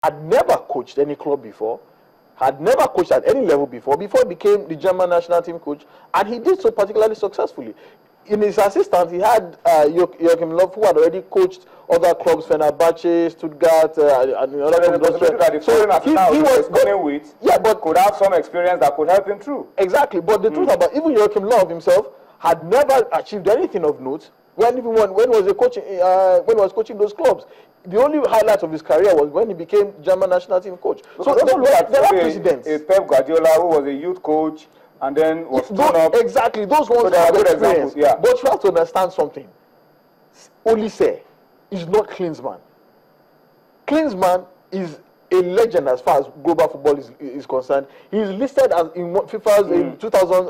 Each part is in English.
had never coached any club before, had never coached at any level before he became the German national team coach, and he did so particularly successfully. In his assistant, he had Joachim Löw, who had already coached other clubs, Fenerbahce, Stuttgart, and other clubs. So he was coming with, but could have some experience that could help him through. Exactly, but the truth about even Joachim Löw himself had never achieved anything of note when he was coaching those clubs. The only highlight of his career was when he became German national team coach. Because so there are precedents. A Pep Guardiola, who was a youth coach, and then was thrown up. Exactly, those ones are good examples. Yeah. But you have to understand something. Oliseh is not Klinsmann. Klinsmann is a legend as far as global football is concerned. He is listed as in FIFA's in 2000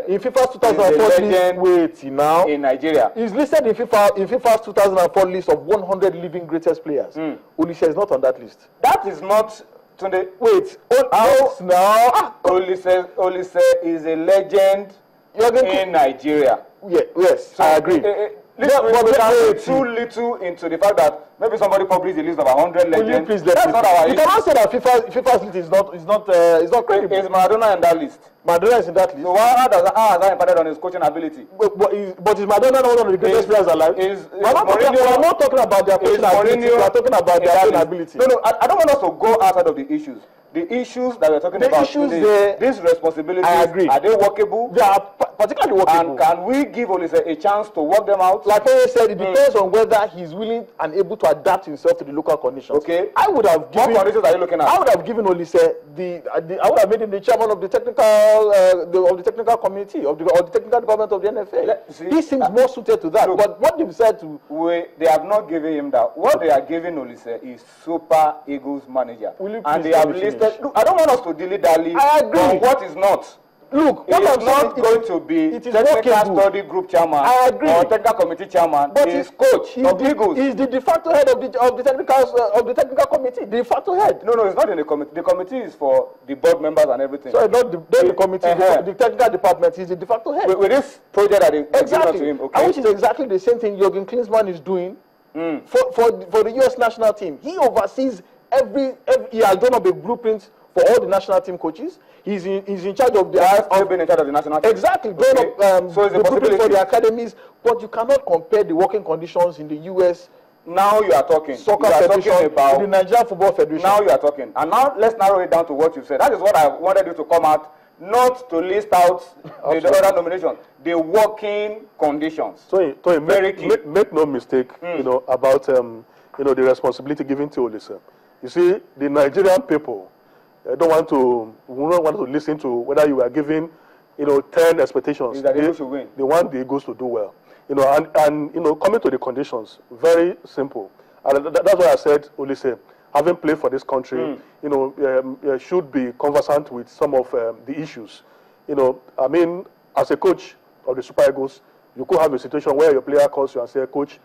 in FIFA's 2004 list. Now in Nigeria, he's listed in FIFA's 2004 list of 100 living greatest players. Oliseh is not on that list. That is not. Wait, Oliseh is a legend in Nigeria. Yeah, yes, so, I agree. We can too little into the fact that maybe somebody published a list of 100 legends. That's not our issue. You cannot say that FIFA's list is not credible. Is Maradona in that list? Maradona is in that list. So how has that impacted on his coaching ability? But is Maradona not one of the greatest players alive? We're not talking about their coaching ability. We're talking about their coaching ability. No, I don't want us to go outside of the issues. The issues that we're talking about today, these responsibilities, I agree. Are they workable? They are particularly workable. And can we give Oliseh a chance to work them out? Like I said, it depends on whether he's willing and able to adapt himself to the local conditions. Okay. I would have given. What conditions are you looking at? I would have given Oliseh I would have made him the chairman of the technical committee of the technical department of the NFA. He seems more suited to that. Look, but what they've said to they have not given him that. What they are giving Oliseh is Super Eagles manager, and they have listed. Look, I don't want us to dilly-dally on what is not. Look, what I'm not going to be technical study group chairman or technical committee chairman. But he's coach of Eagles. He's the de facto head of the technical committee. De facto head. No, it's not in the committee. The committee is for the board members and everything. So not the committee, the technical department. He's the de facto head. With this project that they exactly to him, okay. Which is exactly the same thing Jürgen Klinsmann is doing for the US national team. He oversees every he has drawn up a blueprint for all the national team coaches. He's in charge of the been in charge of the national team. Exactly. Drawn up so the blueprint for the academies, but you cannot compare the working conditions in the US. Now you are talking. Soccer Federation about the Nigerian Football Federation. Now you are talking. And now let's narrow it down to what you said. That is what I wanted you to come out, not to list out the other nominations, the working conditions. So make no mistake, about the responsibility given to Oliseh. You see, the Nigerian people don't want to listen to whether you are giving 10 expectations. That the Eagles should win. They want the Eagles to do well. And coming to the conditions, very simple. And that's why I said Oliseh, having played for this country, should be conversant with some of the issues. I mean, as a coach of the Super Eagles, you could have a situation where your player calls you and say, "Coach,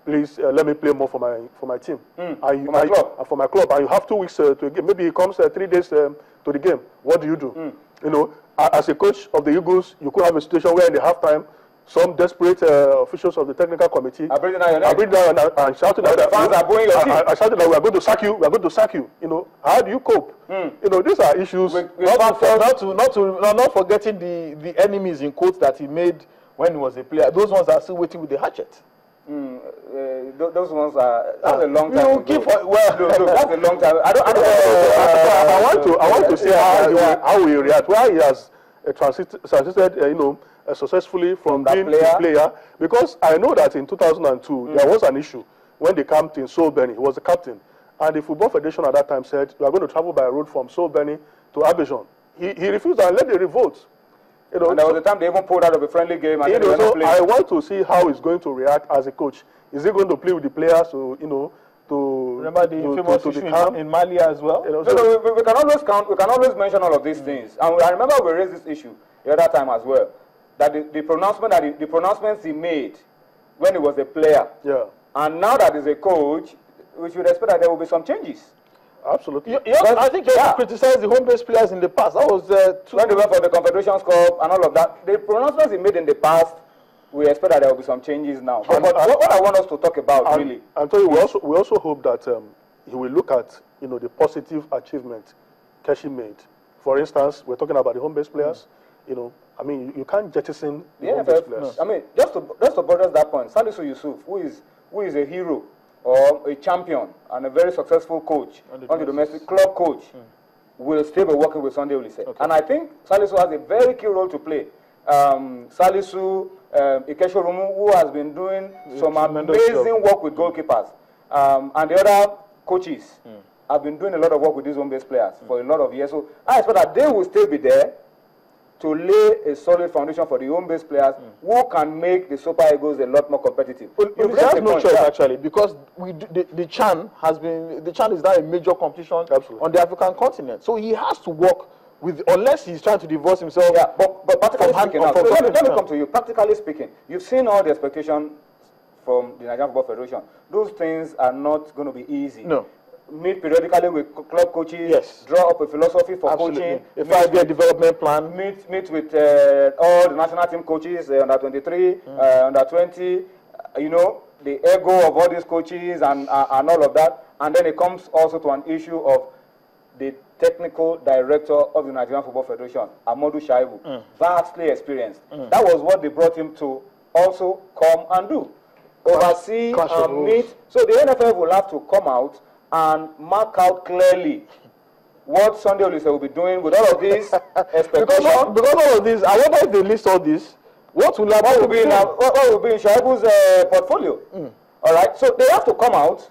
please let me play more for my team, for my club." And you have 2 weeks to a game. Maybe it comes 3 days to the game. What do you do? As a coach of the Eagles, you could have a situation where in the halftime, some desperate officials of the technical committee are breathing down your neck and shouting that the fans are booing your team. Shouting that we are going to sack you. We are going to sack you. How do you cope? These are issues. Not forgetting the enemies in quotes that he made when he was a player. Those ones are still waiting with the hatchet. Those ones that's a long time. Look, that's a long time. I want to see how he react. Why he has transited, successfully from being a player, because I know that in 2002 there was an issue when they camped in Seoul Beni. He was the captain, and the Football Federation at that time said we are going to travel by road from Seoul Beni to Abidjan. He refused and led the revolt. And there was a time they even pulled out of a friendly game. And so I want to see how he's going to react as a coach. Is he going to play with the players to remember the famous issue in Mali as well? We can always count. We can always mention all of these things. And I remember we raised this issue the other time as well. That the pronouncements he made when he was a player, and now that he's a coach, we should expect that there will be some changes. Absolutely. I think you have criticized the home-based players in the past. That was when they went for the Confederations Cup and all of that. The pronouncements he made in the past, we expect that there will be some changes now. But what I want us to talk about really, I'm telling you, we also hope that he will look at, you know, the positive achievement Keshi made. For instance, we're talking about the home-based players. You know, I mean, you can't jettison the home-based players. I mean, just to buttress that point, Salisu Yusuf, who is a hero or a champion and a very successful coach, on the domestic club coach, will still be working with Sunday Oliseh. Okay. And I think Salisu has a very key role to play. Salisu, Ikesho Rumu, who has been doing some amazing work with goalkeepers, and the other coaches have been doing a lot of work with these home-based players for a lot of years. So I expect that they will still be there to lay a solid foundation for the home-based players who can make the Super Eagles a lot more competitive. Well, there's no choice actually, because the CHAN is now a major competition on the African continent. So he has to work with, unless he's trying to divorce himself. Yeah, but practically speaking, let me come to you. Practically speaking, you've seen all the expectations from the Nigerian Football Federation. Those things are not going to be easy. No. Meet periodically with club coaches, yes. Draw up a philosophy for coaching, a 5-year development plan. Meet with all the national team coaches, under 23, under 20, you know, the ego of all these coaches and all of that. And then it comes also to an issue of the technical director of the Nigerian Football Federation, Amadou Shaibu, vastly experienced. That was what they brought him to also come and do. Oversee and meet. So the NFF will have to come out and mark out clearly what Sunday Oliseh will be doing with all of these expectations. Because all of this, I wonder if they list all this, what will be in Shaibu's portfolio? All right, so they have to come out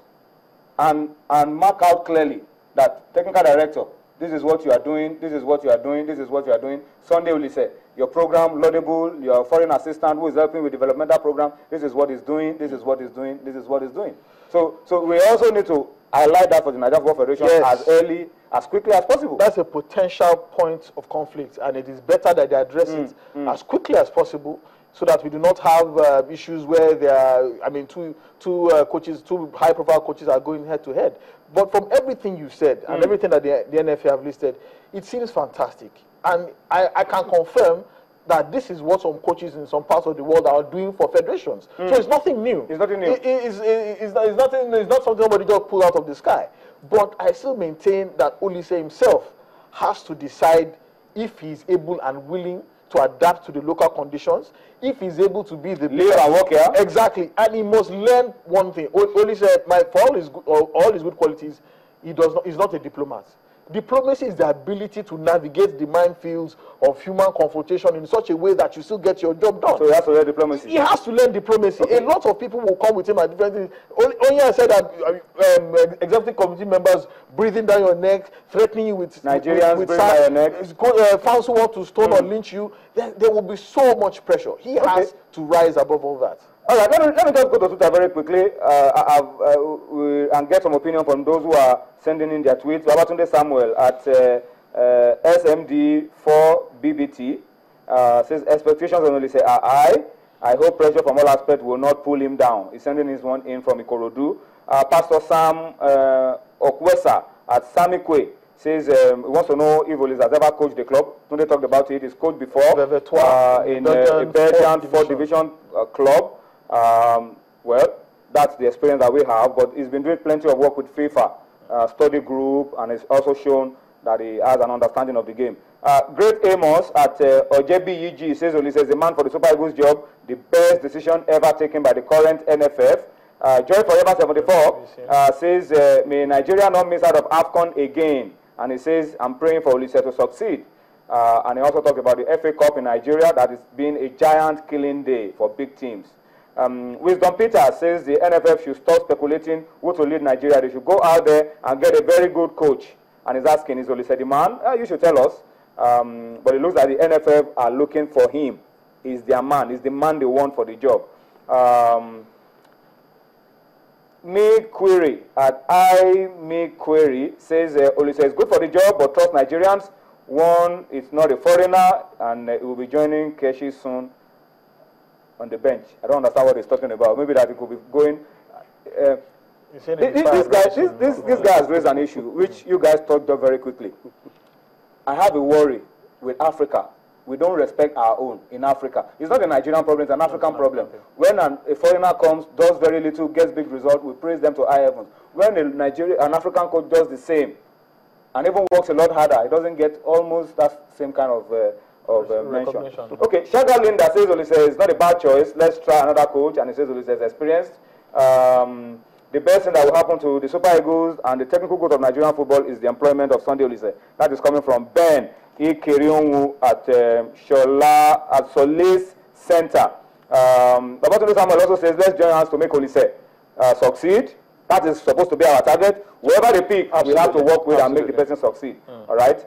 and mark out clearly that technical director, this is what you are doing, this is what you are doing, this is what you are doing. Sunday Oliseh, your program, laudable, your foreign assistant who is helping with developmental program, this is what he's doing, this is what he's doing, this is what he's doing. So we also need to highlight that for the Nigerian Football Federation as quickly as possible. That's a potential point of conflict, and it is better that they address it as quickly as possible, so that we do not have issues where there are, I mean, two high-profile coaches are going head-to-head. But from everything you said and everything that the NFA have listed, it seems fantastic. And I can confirm that this is what some coaches in some parts of the world are doing for federations. So it's nothing new. It's nothing new. It's not something somebody just pulled out of the sky. But I still maintain that Oliseh himself has to decide if he's able and willing to adapt to the local conditions, if he's able to be the live and work here. Exactly. And he must learn one thing. Oliseh, for all his good qualities, he's not a diplomat. Diplomacy is the ability to navigate the minefields of human confrontation in such a way that you still get your job done. So he has to learn diplomacy. He has to learn diplomacy. Okay. A lot of people will come with him at different things. Only I said that executive committee members breathing down your neck, threatening you with Nigerians breathing down your neck. Fans who want to stone or lynch you. There will be so much pressure. He has to rise above all that. All right, let me just go to Twitter very quickly and get some opinion from those who are sending in their tweets. Babatunde Samuel at SMD4BBT says expectations on Oliseh are high. I hope pressure from all aspects will not pull him down. He's sending his one in from Ikorodu. Pastor Sam Okwesa at Samikwe says he wants to know if Oliseh has ever coached the club. Tunde talked about it. He's coached before in a Belgian 4th Division club. Well, that's the experience that we have, but he's been doing plenty of work with FIFA study group, and it's also shown that he has an understanding of the game. Great Amos at OJBEG says Oliseh is the man for the Super Eagles job, the best decision ever taken by the current NFF. Joy Forever 74 says, may Nigeria not miss out of AFCON again, and he says, I'm praying for Oliseh to succeed. And he also talked about the FA Cup in Nigeria, that is being a giant killing day for big teams. Wisdom Peter says the NFF should stop speculating who to lead Nigeria. They should go out there and get a very good coach. And he's asking, is Oliseh the man? You should tell us. But it looks like the NFF are looking for him. He's their man. He's the man they want for the job. Me Query at Me Query says Oliseh is good for the job, but trust Nigerians. One, it's not a foreigner, and he will be joining Keshi soon on the bench. I don't understand what he's talking about. Maybe that he could be going. This guy has raised an issue which you guys touched on very quickly. I have a worry with Africa we don't respect our own in Africa. It's not a Nigerian problem, it's an African problem. When a foreigner comes, does very little, gets big result, we praise them to high heavens. When an African coach does the same, and even works a lot harder, it doesn't get almost that same kind of mention. Okay, Shaga Linda says Oliseh is not a bad choice. Let's try another coach, and he says Oliseh is experienced. The best thing that will happen to the Super Eagles and the technical growth of Nigerian football is the employment of Sunday Oliseh. That is coming from Ben Ikerionwu at Solis Center. Babatunde Samuel also says, let's join hands to make Oliseh succeed. That is supposed to be our target. Whoever they pick, we have to work with and make the person succeed. All right.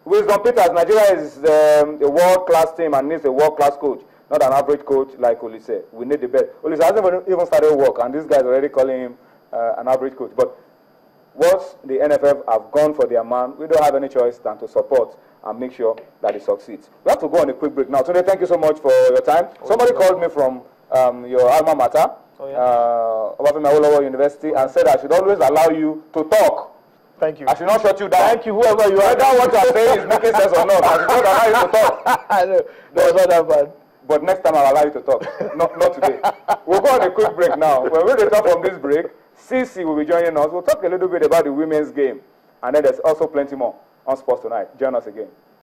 Wisdom Peters, Nigeria is a world-class team and needs a world-class coach, not an average coach like Oliseh. We need the best. Oliseh hasn't even started work, and this guy's already calling him an average coach. But once the NFF have gone for their man, we don't have any choice than to support and make sure that he succeeds. We have to go on a quick break now. Tunde, thank you so much for your time. Somebody called me from your alma mater, Obafemi Awolowo University, and said I should always allow you to talk. Thank you. I should not shut you down. Thank you, whoever you are. Whether what you are saying is making sense or not, I should not allow you to talk. I know. That's not that bad. But next time I'll allow you to talk. not today. We'll go on a quick break now. When we return from this break, CC will be joining us. We'll talk a little bit about the women's game. And then there's also plenty more on Sports Tonight. Join us again.